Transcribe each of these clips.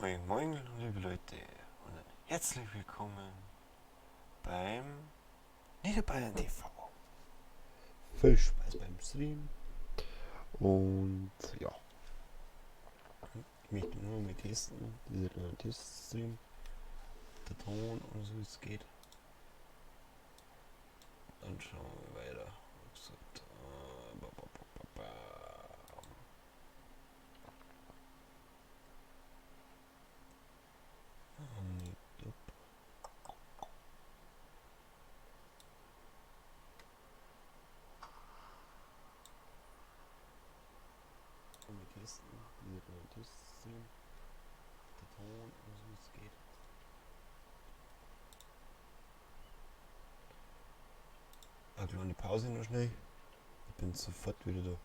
Moin Moin liebe Leute und herzlich willkommen beim Niederbayern TV. Viel Spaß beim Stream und ja, ich möchte nur mit testen, dieser kleine Teststream, der Ton und so wie es geht. Dann schauen wir weiter. Wie gesagt, mit testen, dieser kleine Teststream, der Ton und so wie es geht. Eine kleine Pause noch schnell. Ich bin sofort wieder da.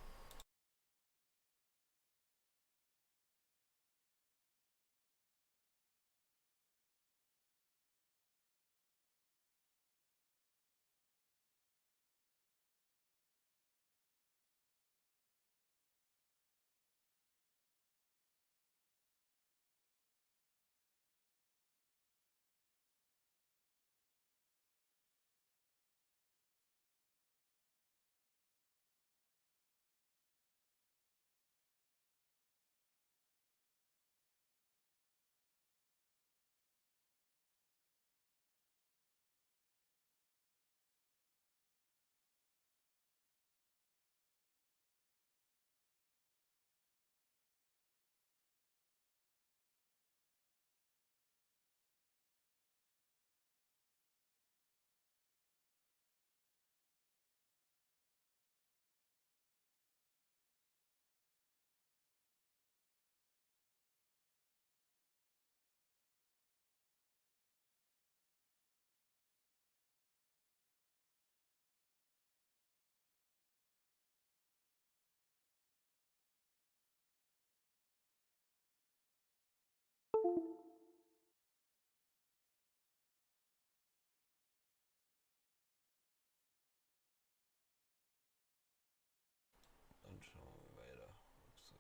Dann schauen wir weiter. Wie gesagt,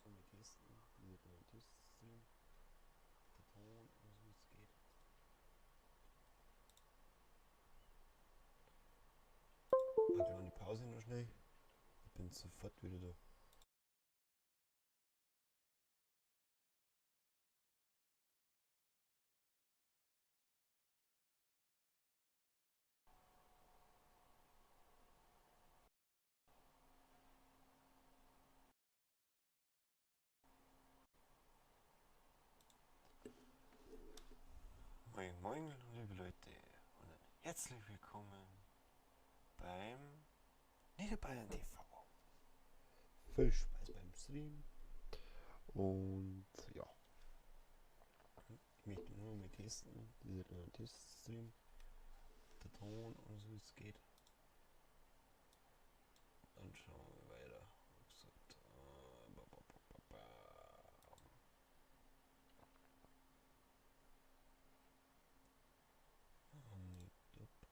mit testen, dieser kleine Teststream, der Ton und so wie es geht. Eine kleine Pause noch schnell. Ich bin sofort wieder da. Moin Moin liebe Leute und herzlich willkommen beim Niederbayern TV. Viel Spaß beim Stream und ja, ich möchte nur mit testen, dieser kleine Teststream, der Ton und so wie es geht. Dann schauen wir weiter. Wie gesagt, dann schauen wir weiter. Wie gesagt,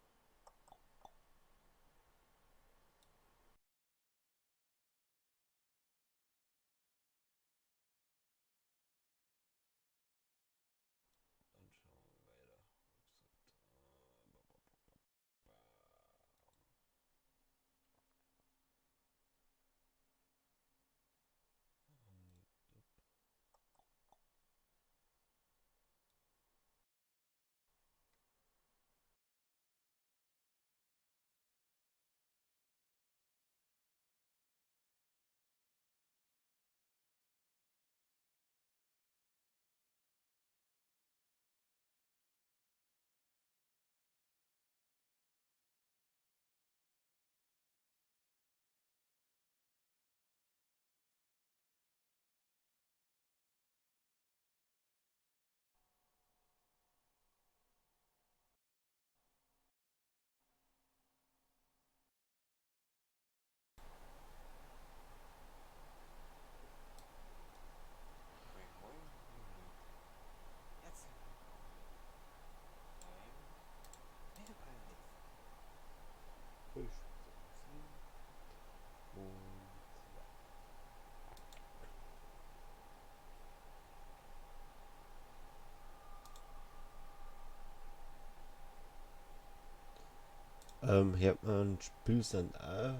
Hier hat man ein Spielstand auch,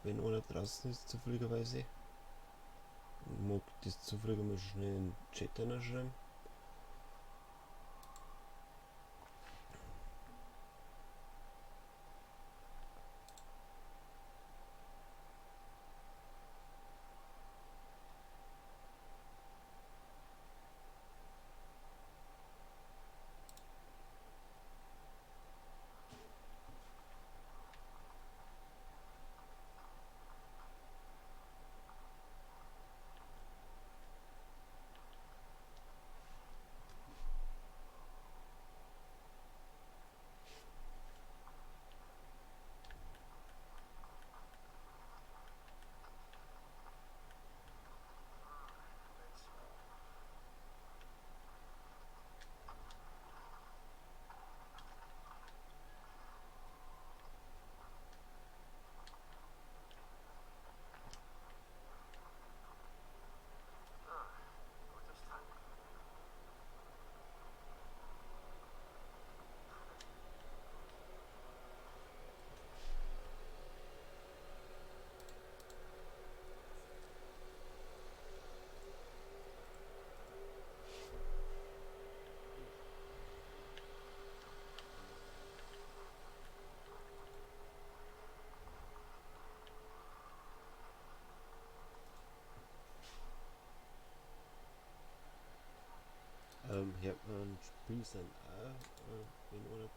wenn einer draußen ist, zufälligerweise. Mag das zufällig mal schnell in den Chat schreiben. Hier hat man ein Spielstand auch, wenn einer.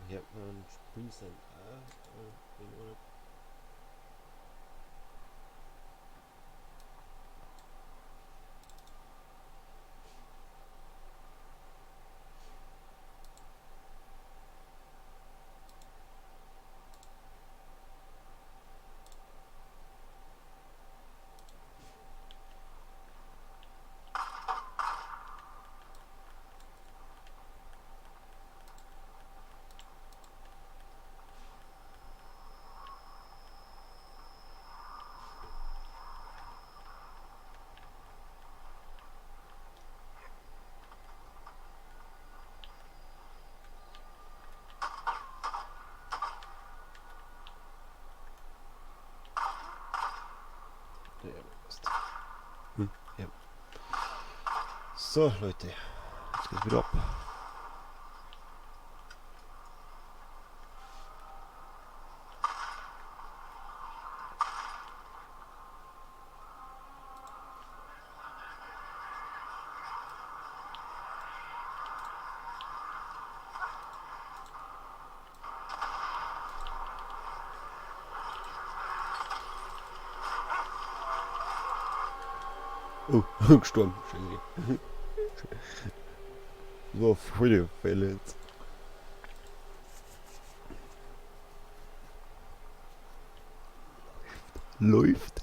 Hier hat man ein Spielstand auch, wenn einer. Ja, passt. Ja. So, Leute, jetzt geht's wieder ab. Oh, gestorben. Scheiße. So, viele Fälle jetzt. Läuft.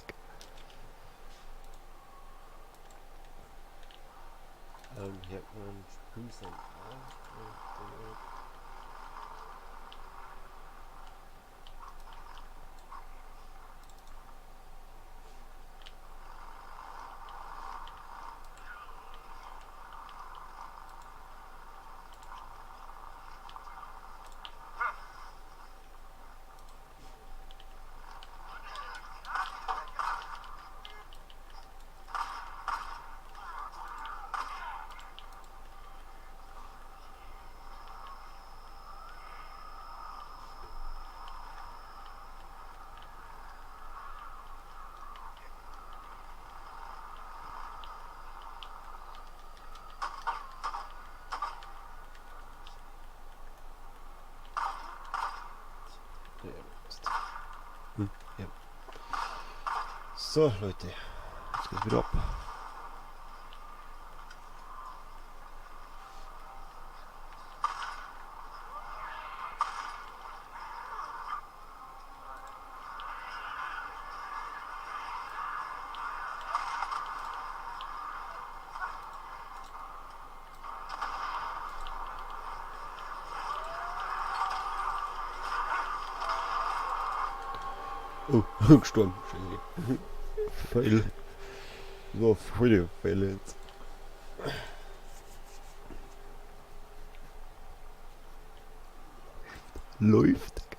sein. Ja. So, Leute, jetzt geht's wieder ab. Oh, gestorben. Scheiße. Pfeil. So, viele Pfeile jetzt. Läuft.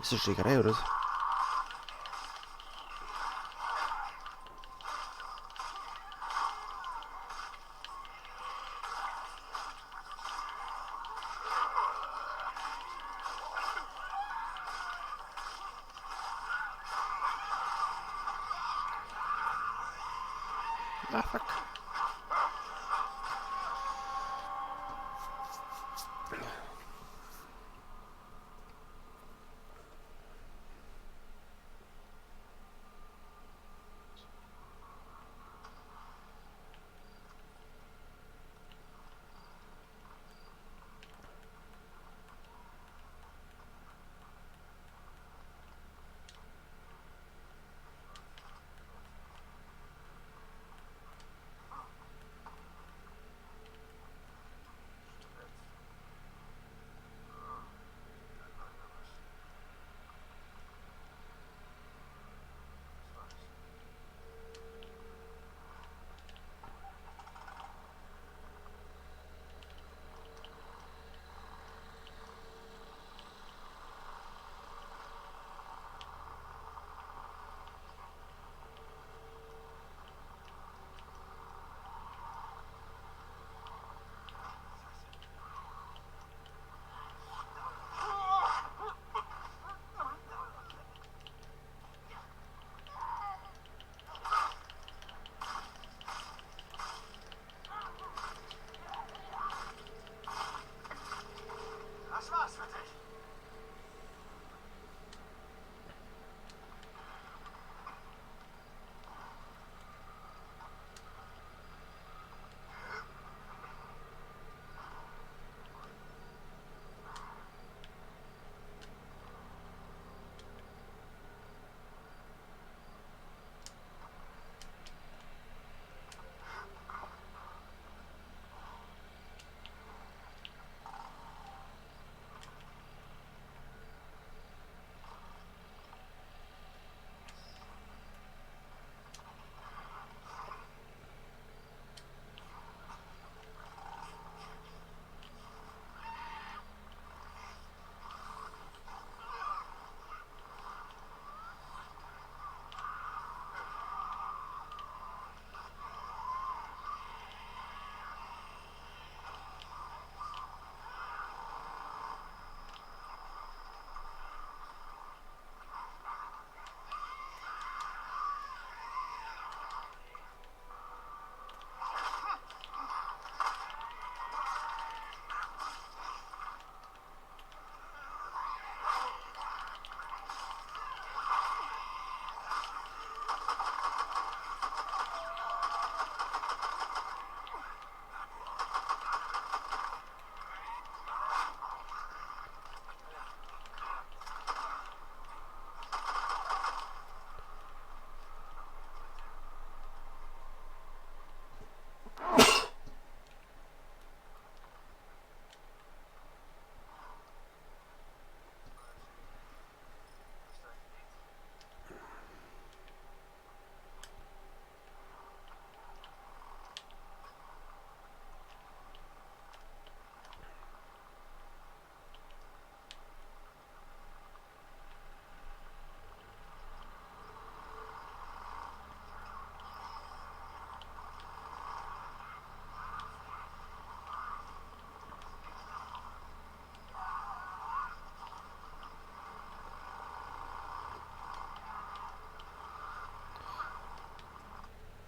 Ist das Schlägerei oder was? Ah, fuck. Das war's für dich.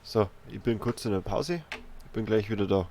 So, ich bin kurz in der Pause. Ich bin gleich wieder da.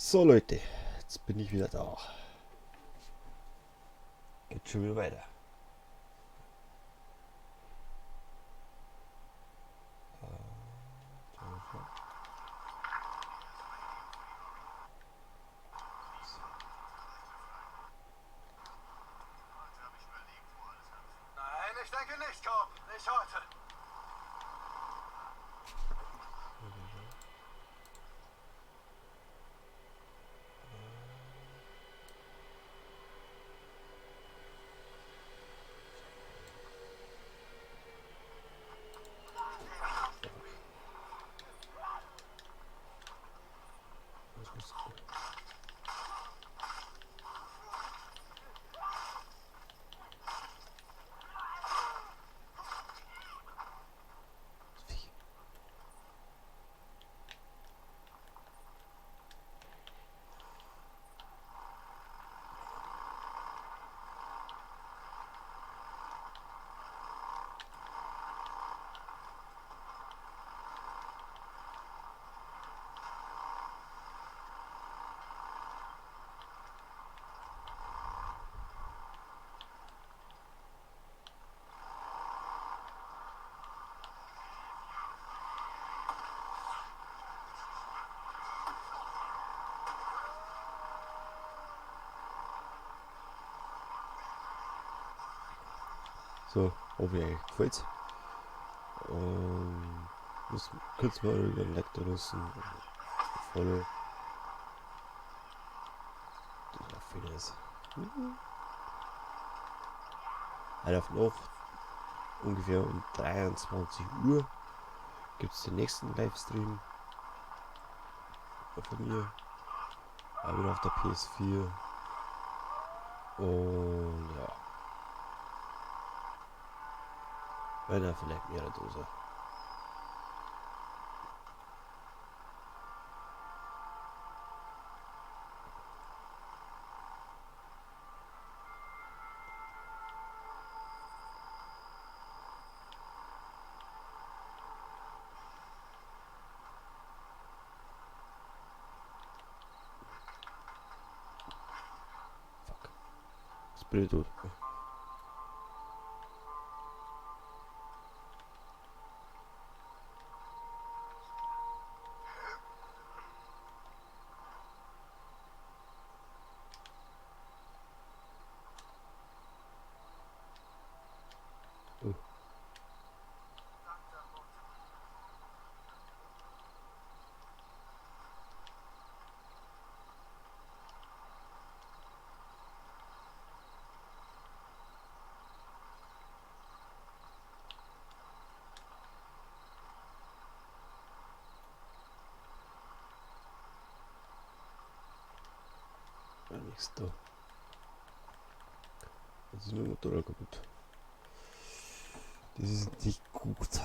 So Leute, jetzt bin ich wieder da. Geht schon wieder weiter. Nein, ich denke nicht, Cobb. Nicht heute. So, hoffe euch gefällt's. Muss kurz mal über den Like da lassen. Follow. Das war vieles. Heute auf Nacht, ungefähr um 23 Uhr, gibt es den nächsten Livestream von mir. Auch wieder auf der PS4. Und ja. Wenn er vielleicht mehrere Dose. Fuck. Das bin ich tot. Oh. Ja, nichts da. Jetzt ist nur Motorrad kaputt. Das ist nicht gut.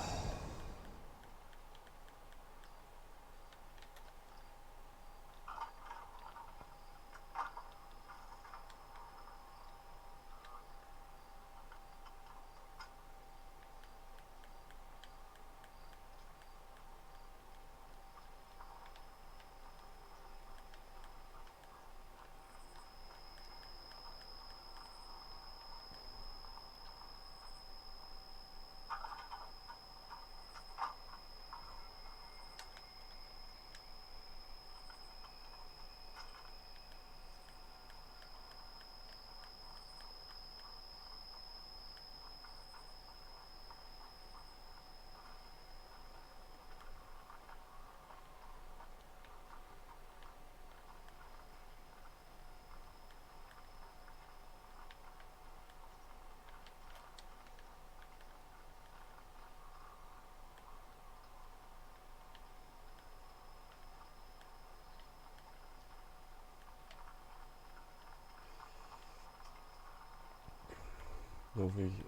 Hoffe ich.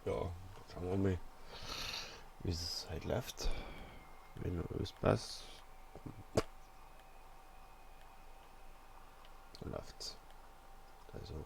Ja, schauen wir mal, wie es halt läuft. Wenn alles passt, dann läuft's. Also.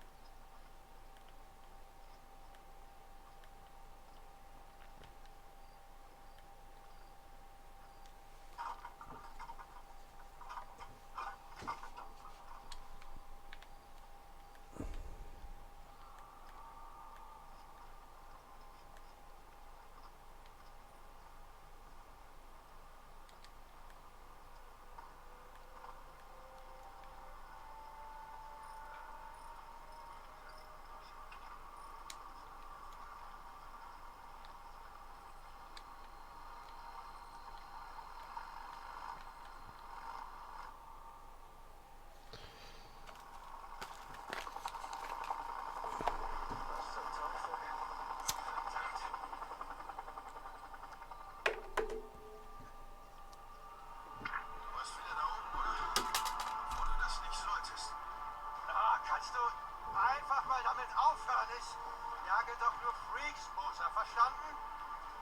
aufhören. Ich jage doch nur Freaks, Moser, verstanden?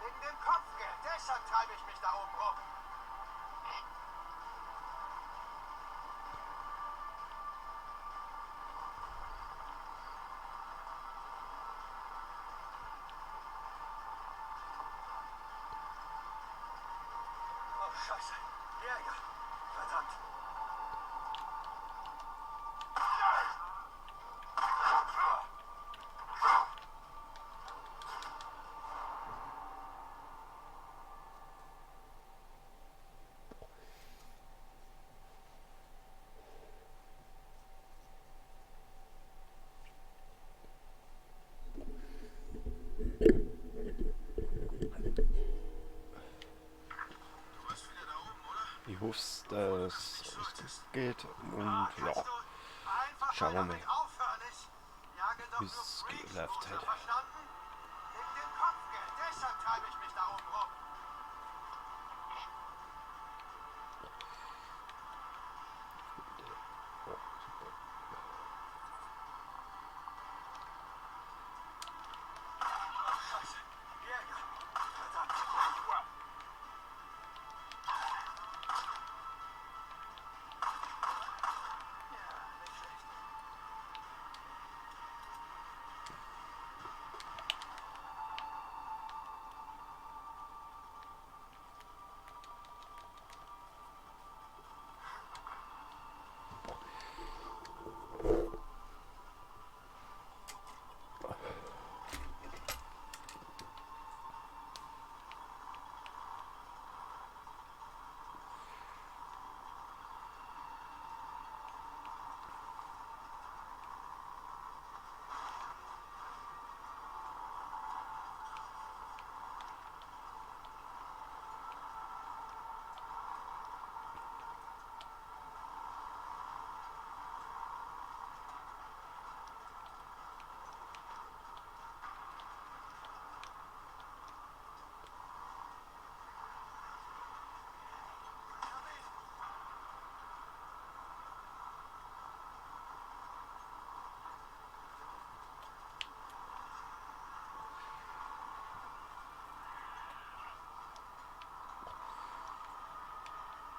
Wegen dem Kopfgeld. Deshalb treibe ich mich da oben rum. Oh, Scheiße. Jäger. Verdammt. Ich hoffe, dass alles gut geht und ja, Kannst du einfach schauen wir damit mal, aufhören? Ich jage doch wie nur es Freaks, läuft Moser, heute. verstanden? Wegen dem Kopfgeld. Deshalb treibe ich mich da oben rum. Oh, Scheiße. Jäger. Verdammt. Ja, nicht schlecht.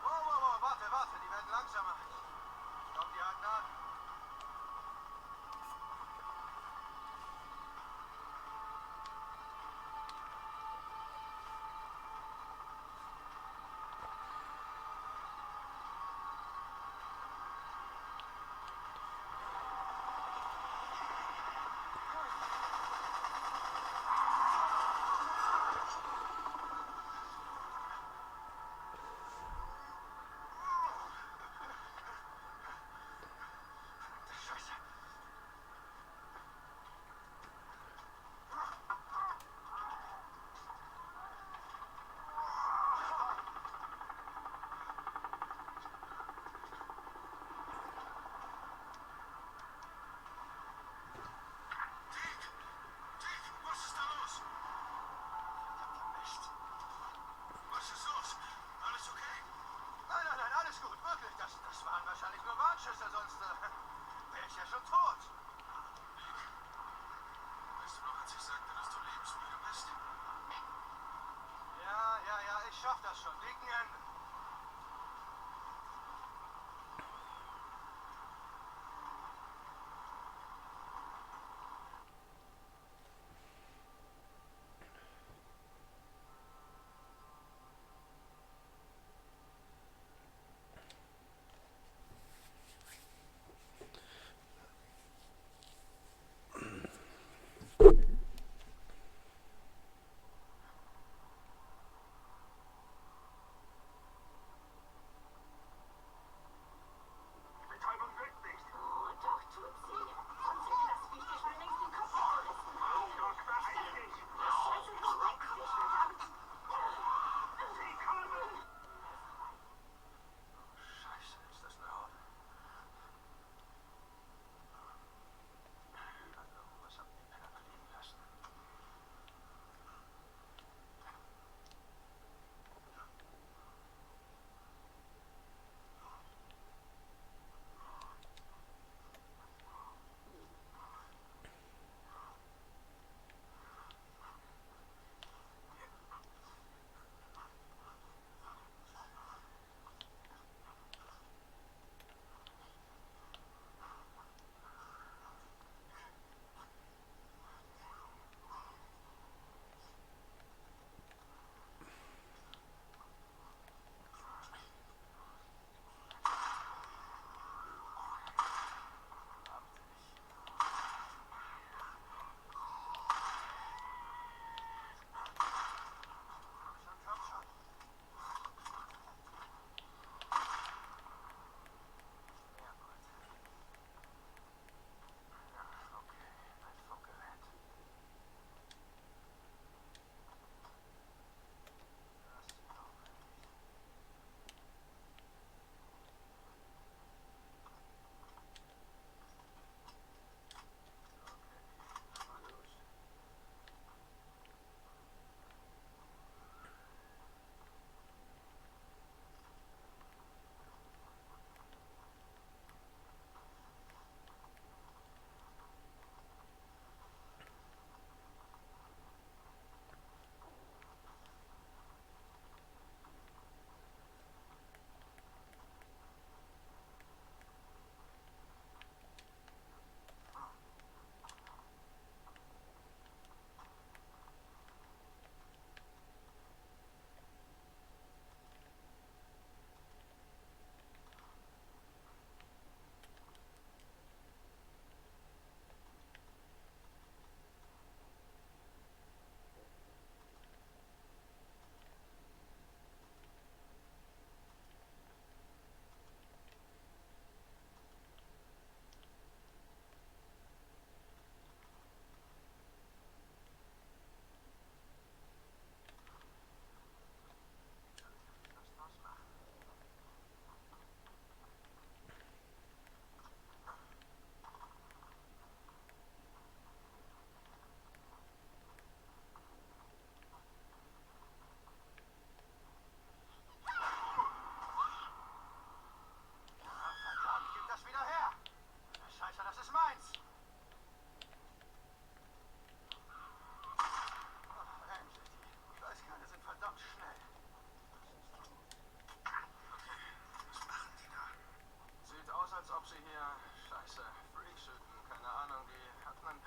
Wow, warte, die werden langsamer. Ich glaube, die halten an. Scheiße. Was ist da los? Verdammter Mist. Was ist los? Alles okay? Nein, alles gut, wirklich. Das waren wahrscheinlich nur Warnschüsse, sonst wäre ich ja schon tot. Weißt du noch, als ich sagte, dass du lebensmüde bist? Ja, ich schaff das schon. Liegt ein Ende.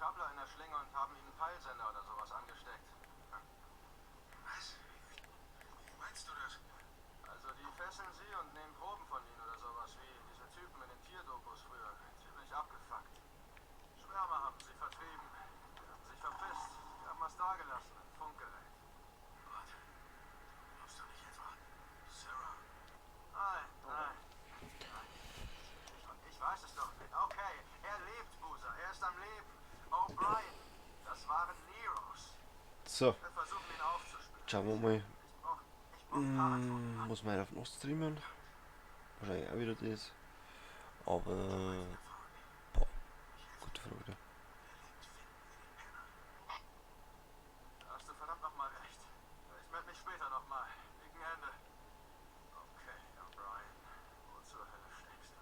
Kappler in der Schlinge und haben ihm einen Peilsender oder sowas angesteckt. Was? Wie meinst du das? Also die fesseln sie und nehmen Proben von ihnen oder sowas, wie diese Typen in den Tierdokus früher. Ziemlich abgefuckt. Schwärmer haben sie vertrieben. Die haben sich verpisst. Die haben was dagelassen. Ein Funkgerät. Warte. Glaubst du nicht etwa? Sarah. Nein, nein. Ich weiß es doch nicht. Okay, er lebt, Buser. Er ist am Leben. O'Brien. Das waren Neros. So, Wir versuchen ihn aufzuspüren. schauen wir mal. Ich brauch ein paar Antworten. Muss man auf noch streamen? Wahrscheinlich auch wieder das. Aber. Boah, gute Frage. Da hast du verdammt nochmal recht. Ich melde mich später nochmal. Wegen Ende. Okay, O'Brien. Wo zur Hölle steckst du?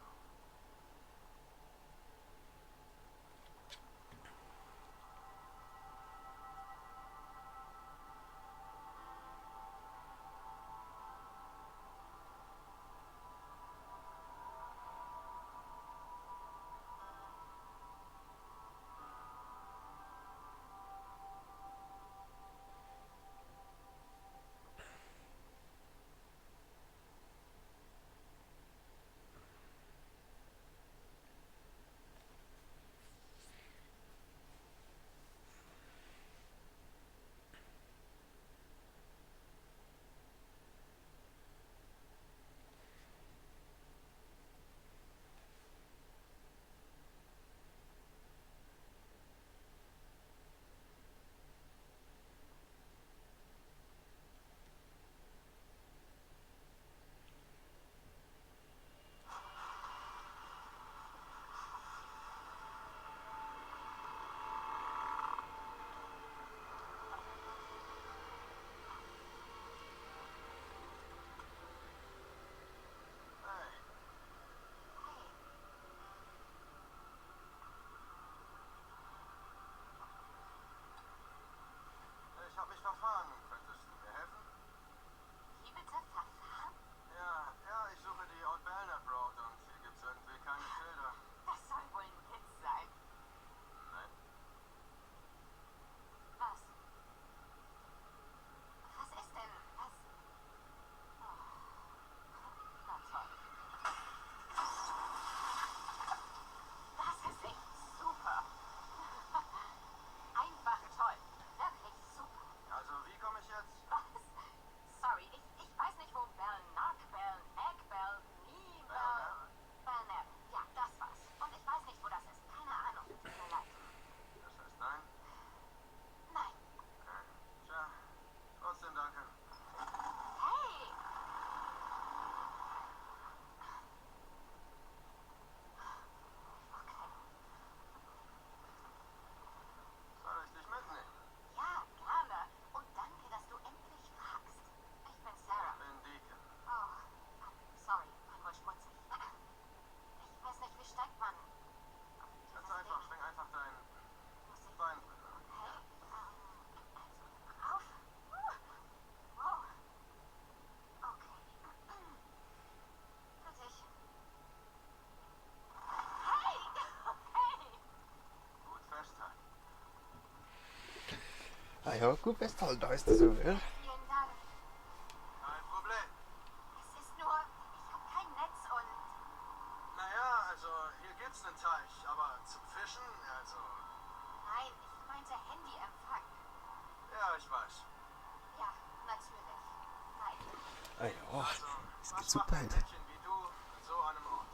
Hey, ich habe mich verfahren. Könntest du mir helfen? Wie bitte verfahren? Ja, ich suche die Old Belknap Road und hier gibt's irgendwie keine Schilder. Das soll wohl ein Witz sein. Nein? Was? Was ist denn? Was? Oh. Na toll. Das ist echt super. Einfach toll. Wirklich super. Also, wie komme ich jetzt? Was? Sorry, ich weiß nicht, wo Belknap, Belknap, Belknap. Ja, das war's. Und ich weiß nicht, wo das ist. Keine Ahnung. Tut mir leid. Das heißt nein? Nein. Okay. Tja, trotzdem danke. Hey! Okay. Soll ich dich mitnehmen? Ja, gerne. Und danke, dass du endlich fragst. Ich bin Sarah. Ich bin Deacon. Oh, sorry, war nur schmutzig. Ich weiß nicht, wie steigt man? Auf dieses Ganz einfach, Ding? schwing einfach dein Muss ich... Bein drüber. Okay, also drauf. Wow. Okay. Fertig. Hey! Okay! Gut festhalten. Ah ja, gut festhalten, da ist das so, ja. Vielen Dank. Kein Problem. Es ist nur, ich habe kein Netz und... Naja, also hier gibt's einen Teich, aber zum Fischen, also... Nein, ich meinte Handyempfang. Ja, ich weiß. Ja, natürlich. Nein. Ah ja, Also, es was geht super macht ein halt. Mädchen wie du an so einem Ort?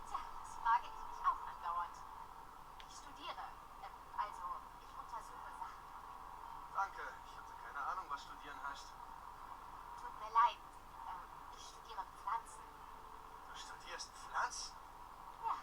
Tja, das frage ich mich auch andauernd. Ich studiere. Also, ich untersuche Sachen. Danke, ich hatte keine Ahnung, was studieren heißt. Tut mir leid. Ich studiere Pflanzen. Du studierst Pflanzen? Ja.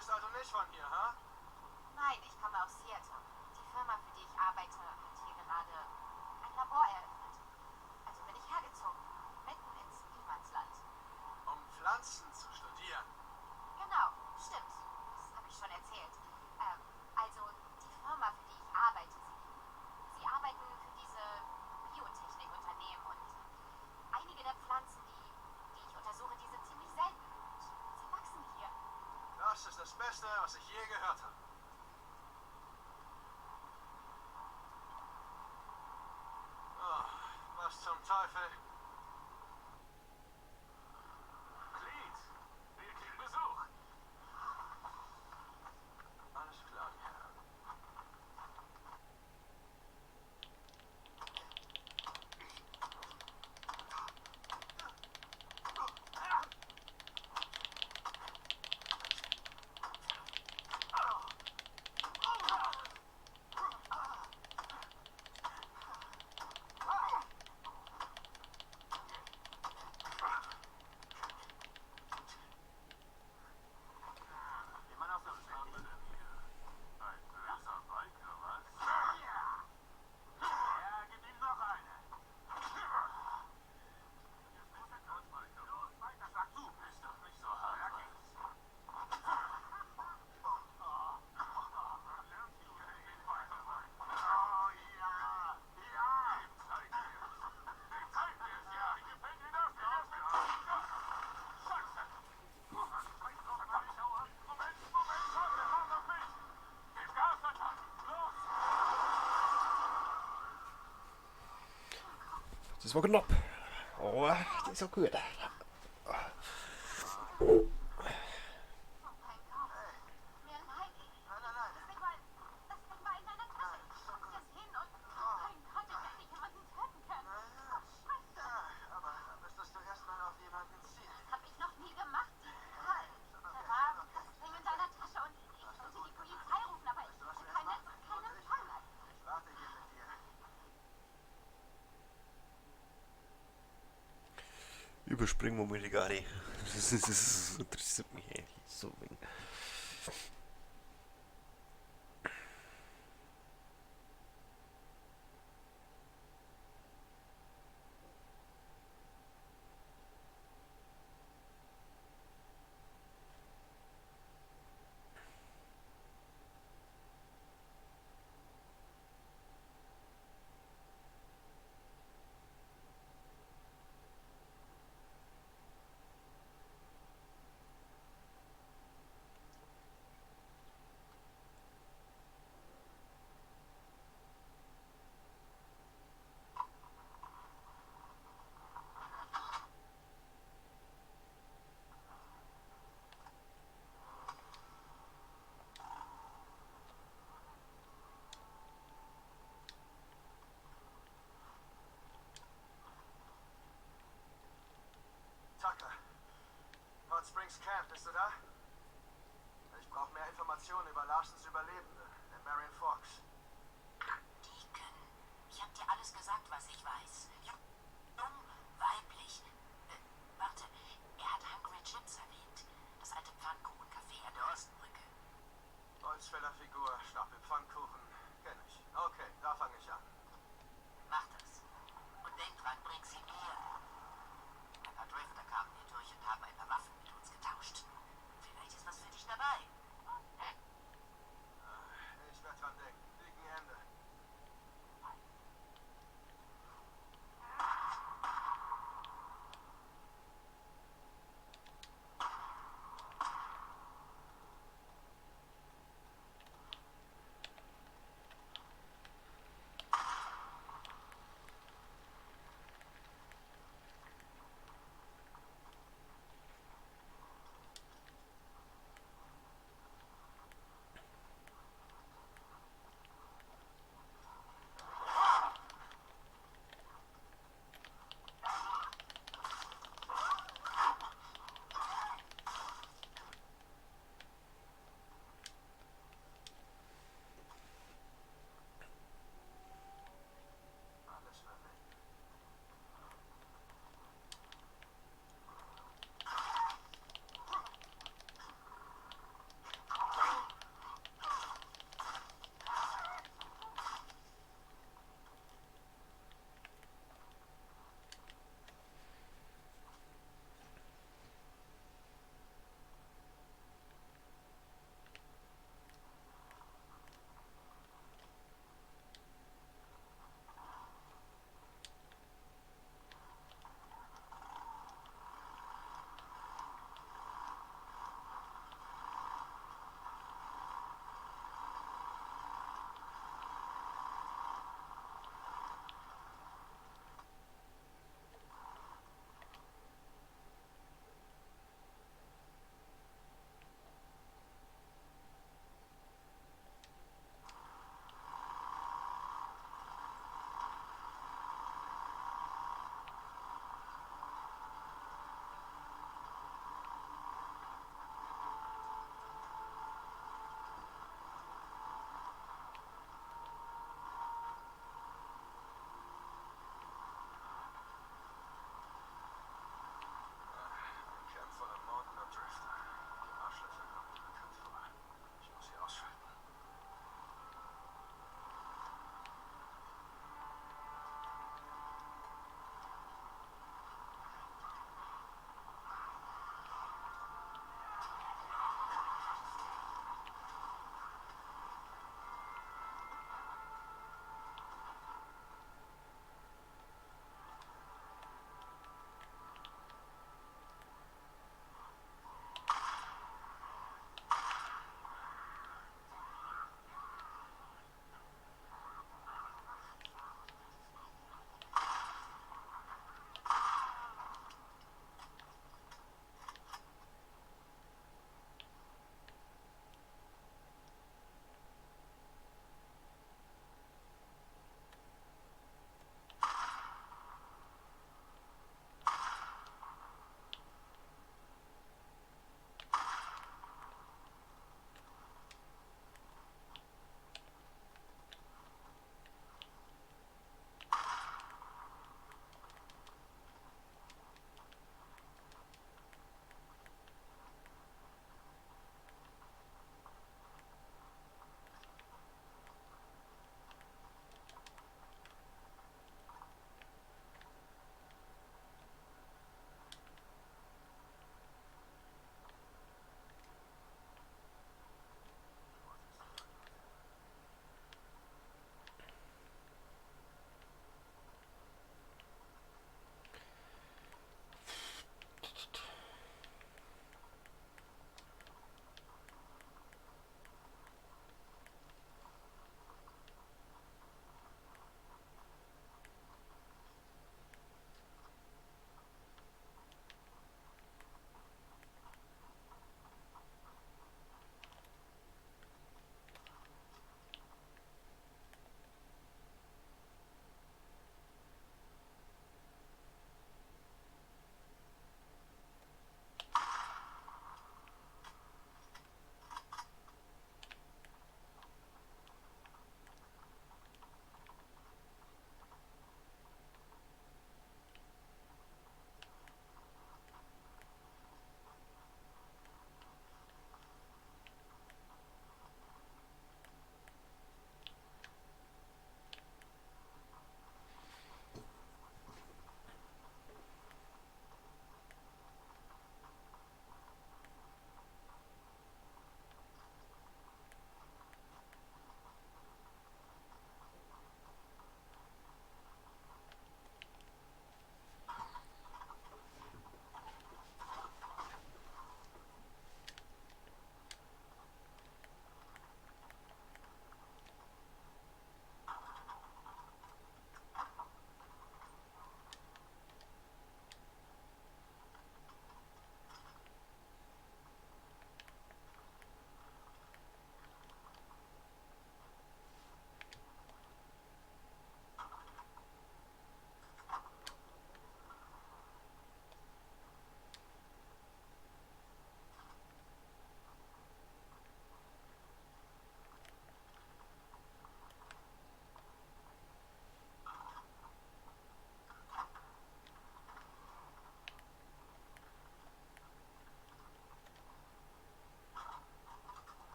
bist also nicht von hier, ha? Nein, ich komme aus Seattle. Die Firma, für die ich arbeite, hat hier gerade ein Labor eröffnet. Also bin ich hergezogen, mitten ins Niemandsland. Um Pflanzen zu studieren. Genau, stimmt. Das habe ich schon erzählt. Also die Firma, für die ich arbeite, sie arbeiten für diese Biotechnikunternehmen und einige der Pflanzen, die ich untersuche, die sind ziemlich selten und sie wachsen hier. Das ist das Beste, was ich je gehört habe. Oh, was zum Teufel? Cleet, wir kriegen Besuch. Alles klar, Herr. Jemand auf dem Feld denn hier? Ein böser Biker, was? Ja, gib ihm noch eine. Jetzt ist der Kurzbiker. Los, weiter, schlag zu. Ist doch nicht so hart. Lernt die Königin weiter rein. Oh ja, ja. Dem zeig mir's. Dem zeig mir's, ja. Wie gefällt dir das? Scheiße. Moment, schau, der kommt auf mich. Gib Gas, Alter. Los. Das war knapp. Aber das ist auch gut. Oh mein Gott. Mir leid. Nein. Das Ding war in deiner Tasche. Ich schmeiß es hin und... Oh mein Gott, ich hätte jemanden töten können. Oh, Scheiße. Ja, aber da müsstest du erstmal auf jemanden zielen. Das habe ich noch nie gemacht. Da war das Ding in deiner Tasche und ich wollte die Polizei rufen, aber ich hatte kein Netz und keinen Empfang. Ich warte hier mit dir. Überspringen wir mal die Gare. Das interessiert mich eigentlich so wenig. Tucker. Hot Springs Camp, bist du da? Ich brauche mehr Informationen über Larsens Überlebende, den Marion Fox. Deacon, ich hab dir alles gesagt, was ich weiß. Jung, weiblich. Warte, er hat Hungry Chips erwähnt. Das alte Pfannkuchencafé an der Ostbrücke. Holzfällerfigur, Stapel Pfannkuchen. Kenn ich. Okay, da fange ich an. Mach das. Und denk dran, bring sie mir. Ein paar Drifter kamen hier durch und haben ein paar Waffen mit uns getauscht. Vielleicht ist was für dich dabei. Ich werde dran denken. Dicken Ende.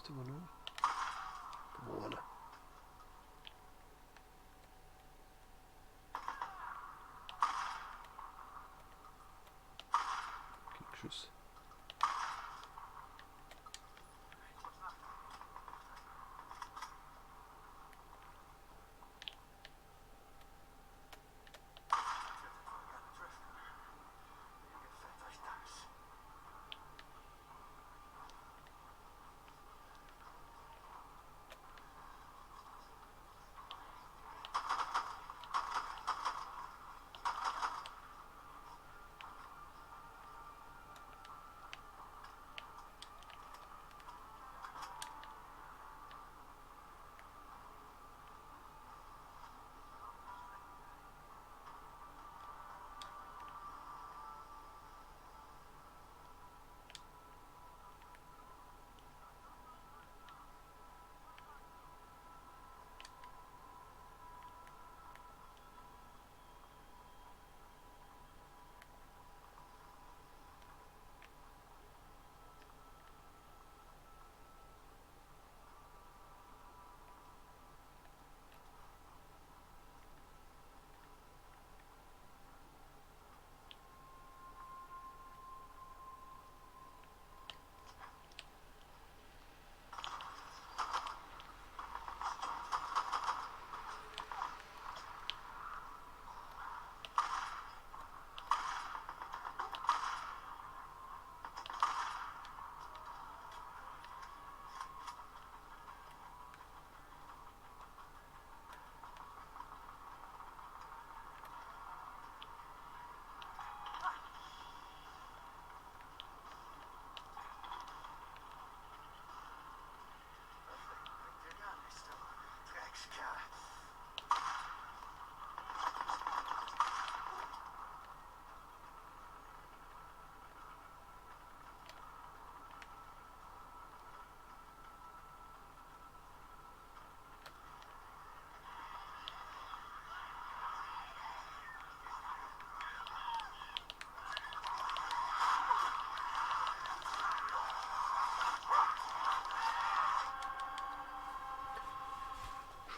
Liste, wo noch? Wo einer? Tschüss.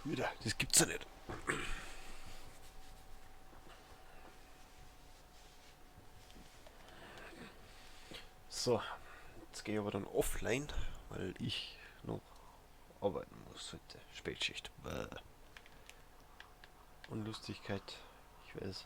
Wieder, das gibt's ja nicht. So, jetzt gehe ich aber dann offline, weil ich noch arbeiten muss heute. Spätschicht. Unlustigkeit, ich weiß.